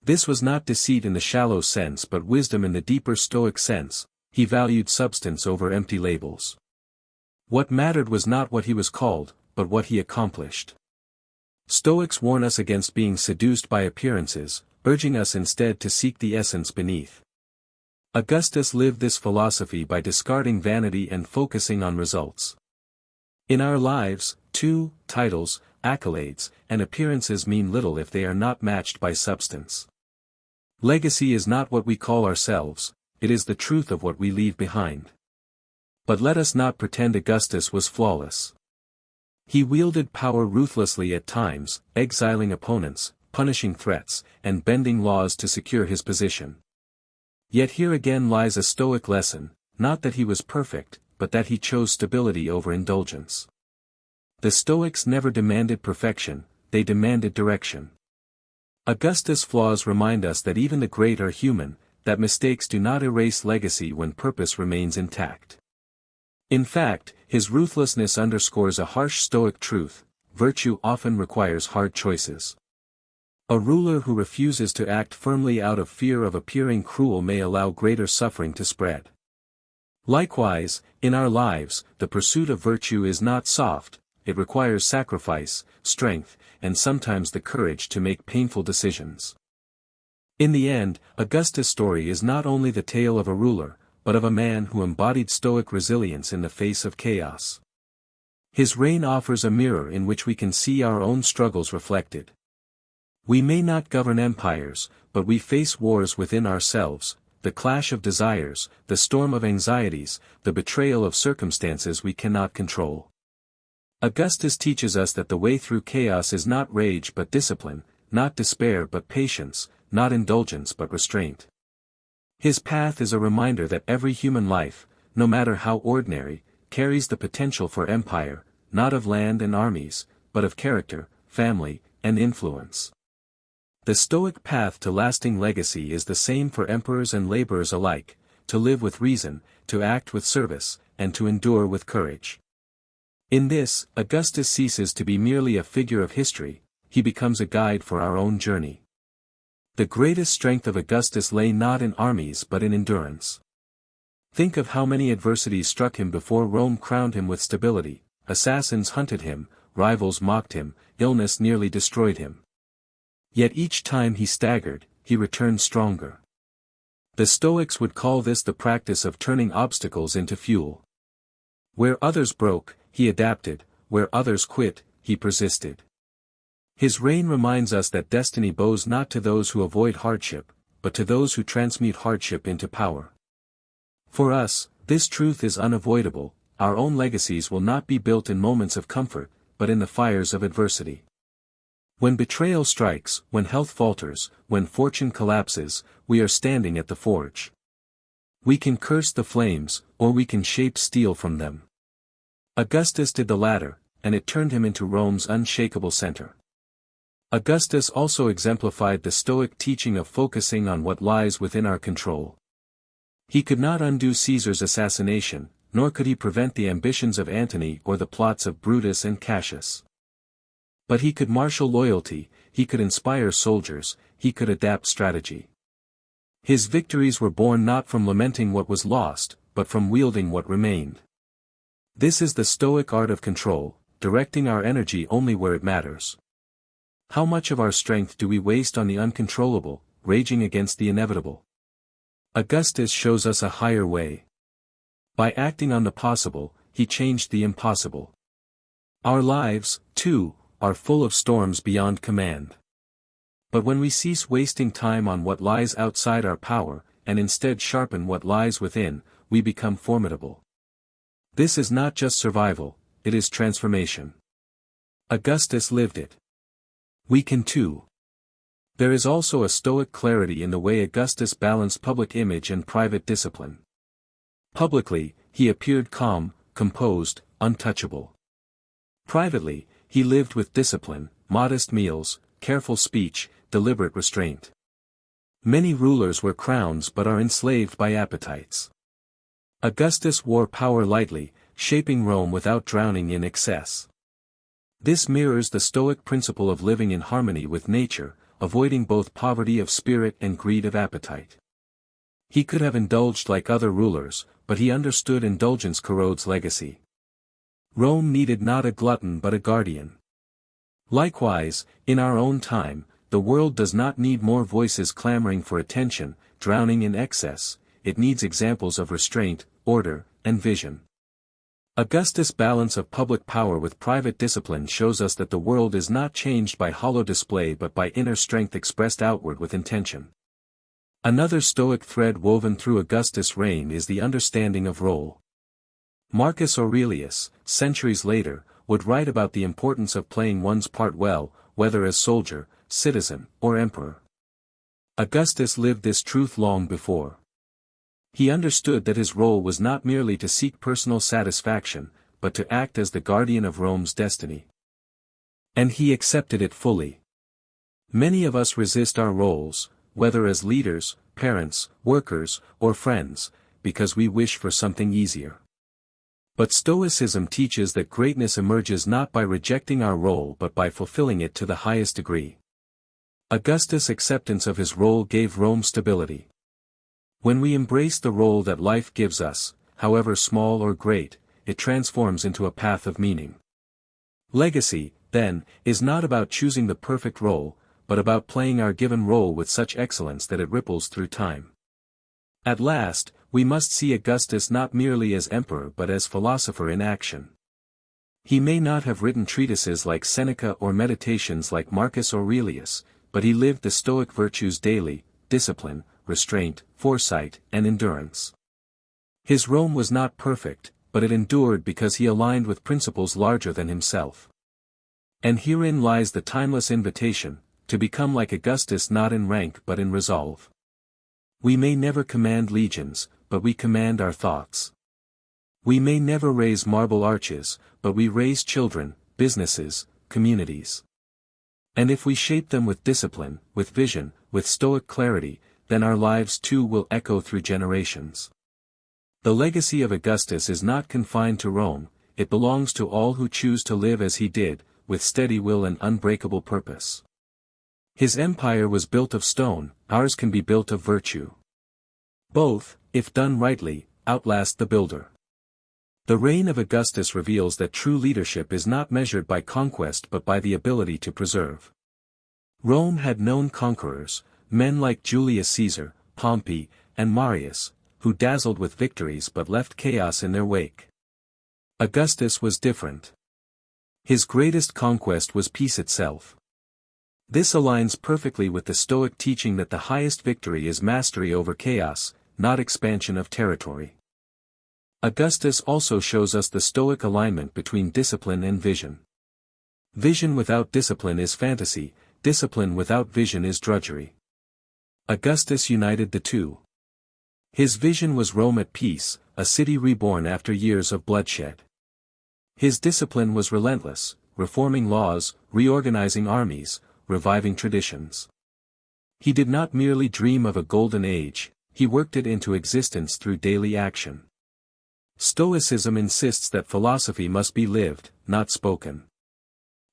This was not deceit in the shallow sense but wisdom in the deeper Stoic sense. He valued substance over empty labels. What mattered was not what he was called, but what he accomplished. Stoics warn us against being seduced by appearances, urging us instead to seek the essence beneath. Augustus lived this philosophy by discarding vanity and focusing on results. In our lives, too, titles, accolades, and appearances mean little if they are not matched by substance. Legacy is not what we call ourselves, it is the truth of what we leave behind. But let us not pretend Augustus was flawless. He wielded power ruthlessly at times, exiling opponents, punishing threats, and bending laws to secure his position. Yet here again lies a Stoic lesson, not that he was perfect, but that he chose stability over indulgence. The Stoics never demanded perfection, they demanded direction. Augustus' flaws remind us that even the great are human, that mistakes do not erase legacy when purpose remains intact. In fact, his ruthlessness underscores a harsh Stoic truth: virtue often requires hard choices. A ruler who refuses to act firmly out of fear of appearing cruel may allow greater suffering to spread. Likewise, in our lives, the pursuit of virtue is not soft, it requires sacrifice, strength, and sometimes the courage to make painful decisions. In the end, Augustus' story is not only the tale of a ruler, but of a man who embodied Stoic resilience in the face of chaos. His reign offers a mirror in which we can see our own struggles reflected. We may not govern empires, but we face wars within ourselves, the clash of desires, the storm of anxieties, the betrayal of circumstances we cannot control. Augustus teaches us that the way through chaos is not rage but discipline, not despair but patience, not indulgence but restraint. His path is a reminder that every human life, no matter how ordinary, carries the potential for empire, not of land and armies, but of character, family, and influence. The Stoic path to lasting legacy is the same for emperors and laborers alike: to live with reason, to act with service, and to endure with courage. In this, Augustus ceases to be merely a figure of history, he becomes a guide for our own journey. The greatest strength of Augustus lay not in armies but in endurance. Think of how many adversities struck him before Rome crowned him with stability: assassins hunted him, rivals mocked him, illness nearly destroyed him. Yet each time he staggered, he returned stronger. The Stoics would call this the practice of turning obstacles into fuel. Where others broke, he adapted; where others quit, he persisted. His reign reminds us that destiny bows not to those who avoid hardship, but to those who transmute hardship into power. For us, this truth is unavoidable: our own legacies will not be built in moments of comfort, but in the fires of adversity. When betrayal strikes, when health falters, when fortune collapses, we are standing at the forge. We can curse the flames, or we can shape steel from them. Augustus did the latter, and it turned him into Rome's unshakable center. Augustus also exemplified the Stoic teaching of focusing on what lies within our control. He could not undo Caesar's assassination, nor could he prevent the ambitions of Antony or the plots of Brutus and Cassius. But he could marshal loyalty, he could inspire soldiers, he could adapt strategy. His victories were born not from lamenting what was lost, but from wielding what remained. This is the Stoic art of control, directing our energy only where it matters. How much of our strength do we waste on the uncontrollable, raging against the inevitable? Augustus shows us a higher way. By acting on the possible, he changed the impossible. Our lives, too, are full of storms beyond command. But when we cease wasting time on what lies outside our power, and instead sharpen what lies within, we become formidable. This is not just survival, it is transformation. Augustus lived it. We can too. There is also a Stoic clarity in the way Augustus balanced public image and private discipline. Publicly, he appeared calm, composed, untouchable. Privately, he lived with discipline, modest meals, careful speech, deliberate restraint. Many rulers wear crowns but are enslaved by appetites. Augustus wore power lightly, shaping Rome without drowning in excess. This mirrors the Stoic principle of living in harmony with nature, avoiding both poverty of spirit and greed of appetite. He could have indulged like other rulers, but he understood indulgence corrodes legacy. Rome needed not a glutton but a guardian. Likewise, in our own time, the world does not need more voices clamoring for attention, drowning in excess, it needs examples of restraint, order, and vision. Augustus' balance of public power with private discipline shows us that the world is not changed by hollow display but by inner strength expressed outward with intention. Another Stoic thread woven through Augustus' reign is the understanding of role. Marcus Aurelius, centuries later, would write about the importance of playing one's part well, whether as soldier, citizen, or emperor. Augustus lived this truth long before. He understood that his role was not merely to seek personal satisfaction, but to act as the guardian of Rome's destiny. And he accepted it fully. Many of us resist our roles, whether as leaders, parents, workers, or friends, because we wish for something easier. But Stoicism teaches that greatness emerges not by rejecting our role but by fulfilling it to the highest degree. Augustus' acceptance of his role gave Rome stability. When we embrace the role that life gives us, however small or great, it transforms into a path of meaning. Legacy, then, is not about choosing the perfect role, but about playing our given role with such excellence that it ripples through time. At last, we must see Augustus not merely as emperor but as philosopher in action. He may not have written treatises like Seneca or meditations like Marcus Aurelius, but he lived the Stoic virtues daily: discipline, restraint, foresight, and endurance. His Rome was not perfect, but it endured because he aligned with principles larger than himself. And herein lies the timeless invitation, to become like Augustus not in rank but in resolve. We may never command legions, but we command our thoughts. We may never raise marble arches, but we raise children, businesses, communities. And if we shape them with discipline, with vision, with Stoic clarity, then our lives too will echo through generations. The legacy of Augustus is not confined to Rome, it belongs to all who choose to live as he did, with steady will and unbreakable purpose. His empire was built of stone, ours can be built of virtue. Both, if done rightly, outlast the builder. The reign of Augustus reveals that true leadership is not measured by conquest but by the ability to preserve. Rome had known conquerors, men like Julius Caesar, Pompey, and Marius, who dazzled with victories but left chaos in their wake. Augustus was different. His greatest conquest was peace itself. This aligns perfectly with the Stoic teaching that the highest victory is mastery over chaos, not expansion of territory. Augustus also shows us the Stoic alignment between discipline and vision. Vision without discipline is fantasy, discipline without vision is drudgery. Augustus united the two. His vision was Rome at peace, a city reborn after years of bloodshed. His discipline was relentless, reforming laws, reorganizing armies, reviving traditions. He did not merely dream of a golden age, he worked it into existence through daily action. Stoicism insists that philosophy must be lived, not spoken.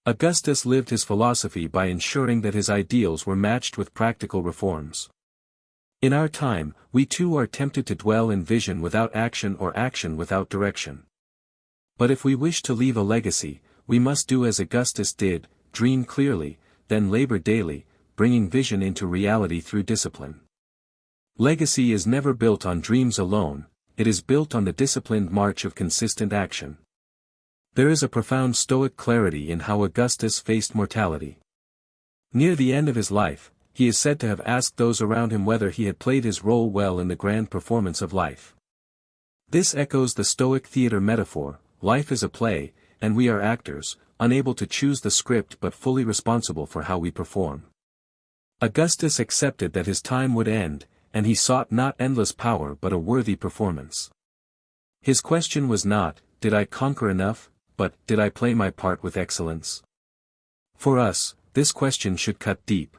Augustus lived his philosophy by ensuring that his ideals were matched with practical reforms. In our time, we too are tempted to dwell in vision without action or action without direction. But if we wish to leave a legacy, we must do as Augustus did, dream clearly, then labor daily, bringing vision into reality through discipline. Legacy is never built on dreams alone, it is built on the disciplined march of consistent action. There is a profound Stoic clarity in how Augustus faced mortality. Near the end of his life, he is said to have asked those around him whether he had played his role well in the grand performance of life. This echoes the Stoic theater metaphor: life is a play, and we are actors, unable to choose the script but fully responsible for how we perform. Augustus accepted that his time would end, and he sought not endless power but a worthy performance. His question was not, "Did I conquer enough?" but, "Did I play my part with excellence?" For us, this question should cut deep.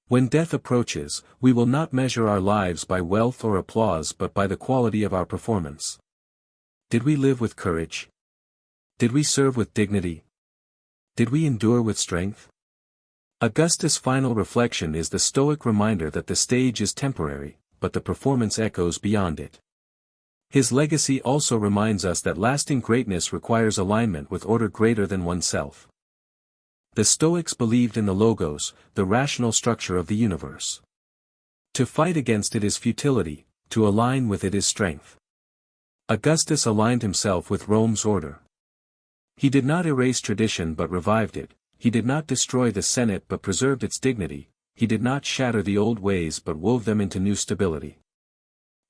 When death approaches, we will not measure our lives by wealth or applause but by the quality of our performance. Did we live with courage? Did we serve with dignity? Did we endure with strength? Augustus' final reflection is the Stoic reminder that the stage is temporary, but the performance echoes beyond it. His legacy also reminds us that lasting greatness requires alignment with order greater than oneself. The Stoics believed in the logos, the rational structure of the universe. To fight against it is futility, to align with it is strength. Augustus aligned himself with Rome's order. He did not erase tradition but revived it, he did not destroy the Senate but preserved its dignity, he did not shatter the old ways but wove them into new stability.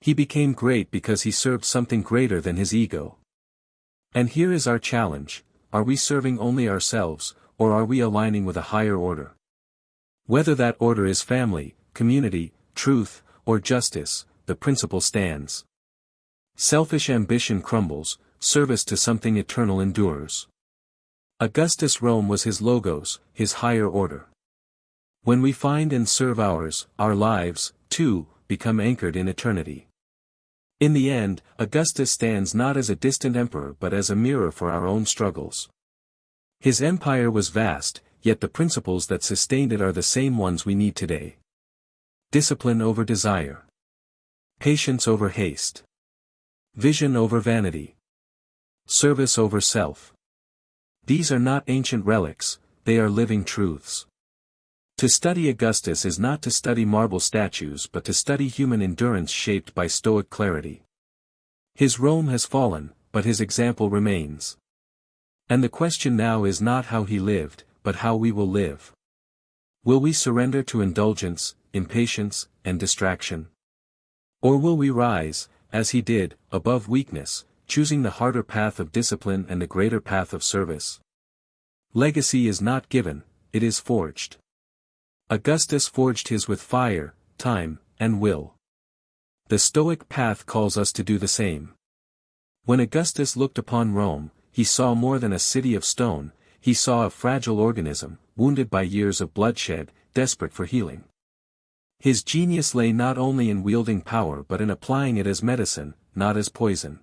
He became great because he served something greater than his ego. And here is our challenge: are we serving only ourselves, or are we aligning with a higher order? Whether that order is family, community, truth, or justice, the principle stands. Selfish ambition crumbles, service to something eternal endures. Augustus' Rome was his logos, his higher order. When we find and serve ours, our lives, too, become anchored in eternity. In the end, Augustus stands not as a distant emperor but as a mirror for our own struggles. His empire was vast, yet the principles that sustained it are the same ones we need today. Discipline over desire. Patience over haste. Vision over vanity. Service over self. These are not ancient relics, they are living truths. To study Augustus is not to study marble statues but to study human endurance shaped by Stoic clarity. His Rome has fallen, but his example remains. And the question now is not how he lived, but how we will live. Will we surrender to indulgence, impatience, and distraction? Or will we rise, as he did, above weakness, choosing the harder path of discipline and the greater path of service? Legacy is not given, it is forged. Augustus forged his with fire, time, and will. The Stoic path calls us to do the same. When Augustus looked upon Rome, he saw more than a city of stone, he saw a fragile organism, wounded by years of bloodshed, desperate for healing. His genius lay not only in wielding power but in applying it as medicine, not as poison.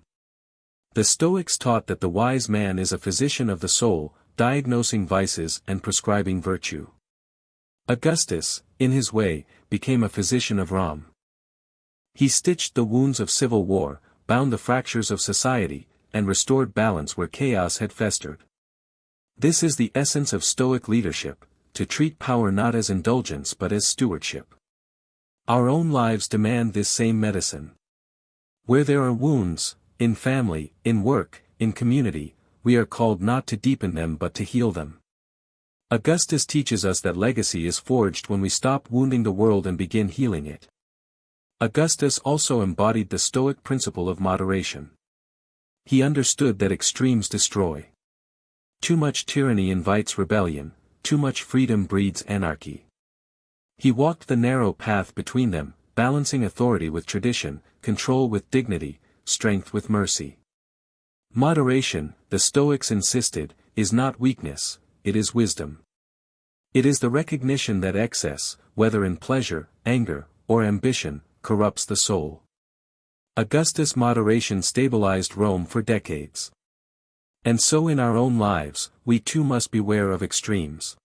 The Stoics taught that the wise man is a physician of the soul, diagnosing vices and prescribing virtue. Augustus, in his way, became a physician of Rome. He stitched the wounds of civil war, bound the fractures of society, and restored balance where chaos had festered. This is the essence of Stoic leadership, to treat power not as indulgence but as stewardship. Our own lives demand this same medicine. Where there are wounds, in family, in work, in community, we are called not to deepen them but to heal them. Augustus teaches us that legacy is forged when we stop wounding the world and begin healing it. Augustus also embodied the Stoic principle of moderation. He understood that extremes destroy. Too much tyranny invites rebellion, too much freedom breeds anarchy. He walked the narrow path between them, balancing authority with tradition, control with dignity, strength with mercy. Moderation, the Stoics insisted, is not weakness, it is wisdom. It is the recognition that excess, whether in pleasure, anger, or ambition, corrupts the soul. Augustus' moderation stabilized Rome for decades. And so in our own lives, we too must beware of extremes.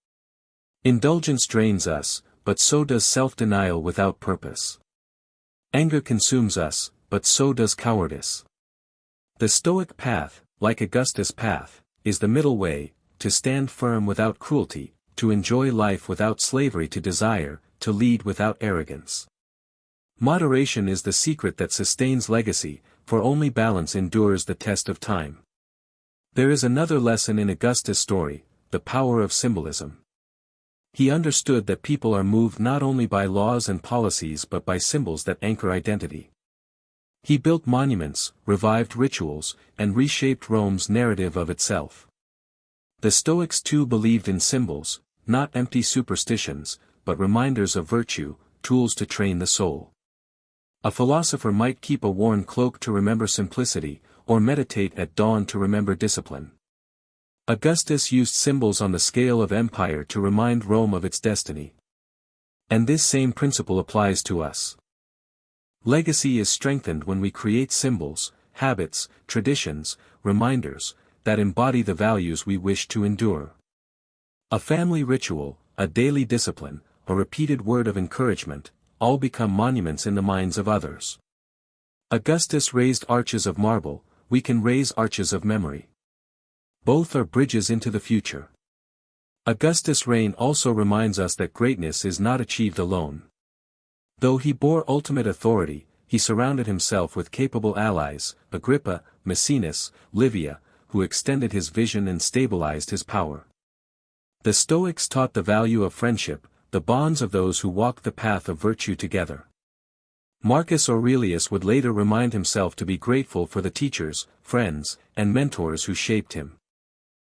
Indulgence drains us, but so does self-denial without purpose. Anger consumes us, but so does cowardice. The Stoic path, like Augustus' path, is the middle way, to stand firm without cruelty, to enjoy life without slavery to desire, to lead without arrogance. Moderation is the secret that sustains legacy, for only balance endures the test of time. There is another lesson in Augustus' story, the power of symbolism. He understood that people are moved not only by laws and policies but by symbols that anchor identity. He built monuments, revived rituals, and reshaped Rome's narrative of itself. The Stoics too believed in symbols, not empty superstitions, but reminders of virtue, tools to train the soul. A philosopher might keep a worn cloak to remember simplicity, or meditate at dawn to remember discipline. Augustus used symbols on the scale of empire to remind Rome of its destiny. And this same principle applies to us. Legacy is strengthened when we create symbols, habits, traditions, reminders, that embody the values we wish to endure. A family ritual, a daily discipline, a repeated word of encouragement, all become monuments in the minds of others. Augustus raised arches of marble, we can raise arches of memory. Both are bridges into the future. Augustus' reign also reminds us that greatness is not achieved alone. Though he bore ultimate authority, he surrounded himself with capable allies, Agrippa, Maecenas, Livia, who extended his vision and stabilized his power. The Stoics taught the value of friendship, the bonds of those who walk the path of virtue together. Marcus Aurelius would later remind himself to be grateful for the teachers, friends, and mentors who shaped him.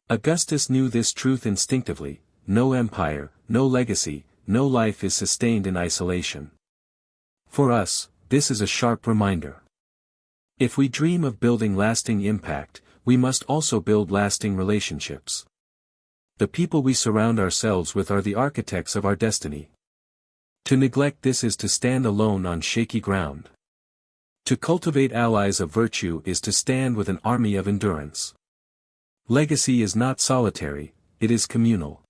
Augustus knew this truth instinctively: no empire, no legacy, no life is sustained in isolation. For us, this is a sharp reminder. If we dream of building lasting impact, we must also build lasting relationships. The people we surround ourselves with are the architects of our destiny. To neglect this is to stand alone on shaky ground. To cultivate allies of virtue is to stand with an army of endurance. Legacy is not solitary, it is communal.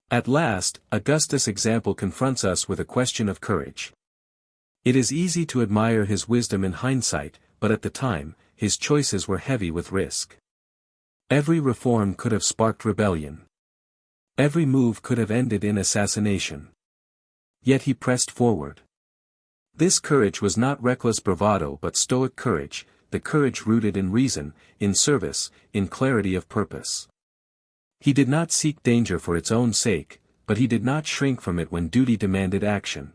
At last, Augustus' example confronts us with a question of courage. It is easy to admire his wisdom in hindsight, but at the time, his choices were heavy with risk. Every reform could have sparked rebellion. Every move could have ended in assassination. Yet he pressed forward. This courage was not reckless bravado but stoic courage, the courage rooted in reason, in service, in clarity of purpose. He did not seek danger for its own sake, but he did not shrink from it when duty demanded action.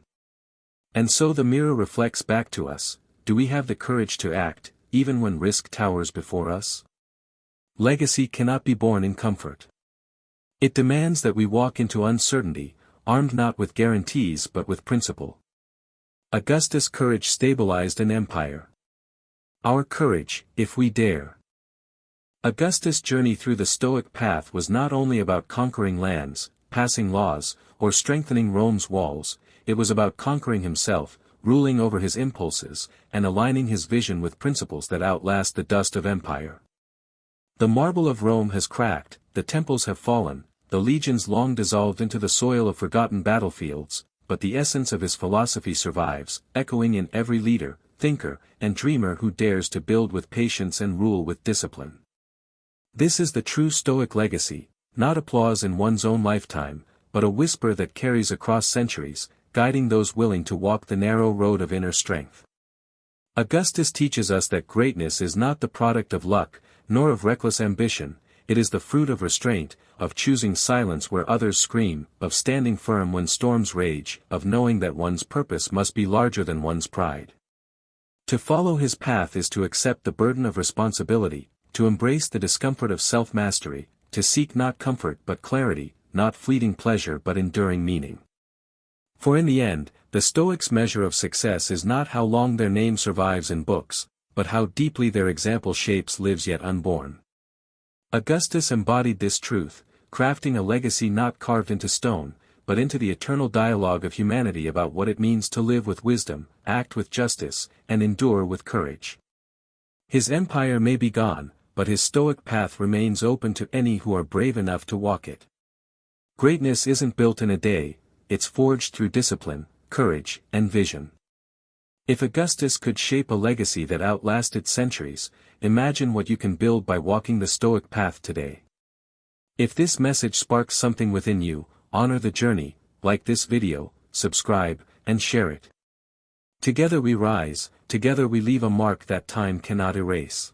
And so the mirror reflects back to us: do we have the courage to act, even when risk towers before us? Legacy cannot be born in comfort. It demands that we walk into uncertainty, armed not with guarantees but with principle. Augustus' courage stabilized an empire. Our courage, if we dare. Augustus' journey through the Stoic path was not only about conquering lands, passing laws, or strengthening Rome's walls, it was about conquering himself, ruling over his impulses, and aligning his vision with principles that outlast the dust of empire. The marble of Rome has cracked, the temples have fallen, the legions long dissolved into the soil of forgotten battlefields, but the essence of his philosophy survives, echoing in every leader, thinker, and dreamer who dares to build with patience and rule with discipline. This is the true Stoic legacy, not applause in one's own lifetime, but a whisper that carries across centuries, guiding those willing to walk the narrow road of inner strength. Augustus teaches us that greatness is not the product of luck, nor of reckless ambition, it is the fruit of restraint, of choosing silence where others scream, of standing firm when storms rage, of knowing that one's purpose must be larger than one's pride. To follow his path is to accept the burden of responsibility, to embrace the discomfort of self-mastery, to seek not comfort but clarity, not fleeting pleasure but enduring meaning. For in the end, the Stoics' measure of success is not how long their name survives in books, but how deeply their example shapes lives yet unborn. Augustus embodied this truth, crafting a legacy not carved into stone, but into the eternal dialogue of humanity about what it means to live with wisdom, act with justice, and endure with courage. His empire may be gone, but his Stoic path remains open to any who are brave enough to walk it. Greatness isn't built in a day, it's forged through discipline, courage, and vision. If Augustus could shape a legacy that outlasted centuries, imagine what you can build by walking the Stoic path today. If this message sparks something within you, honor the journey, like this video, subscribe, and share it. Together we rise, together we leave a mark that time cannot erase.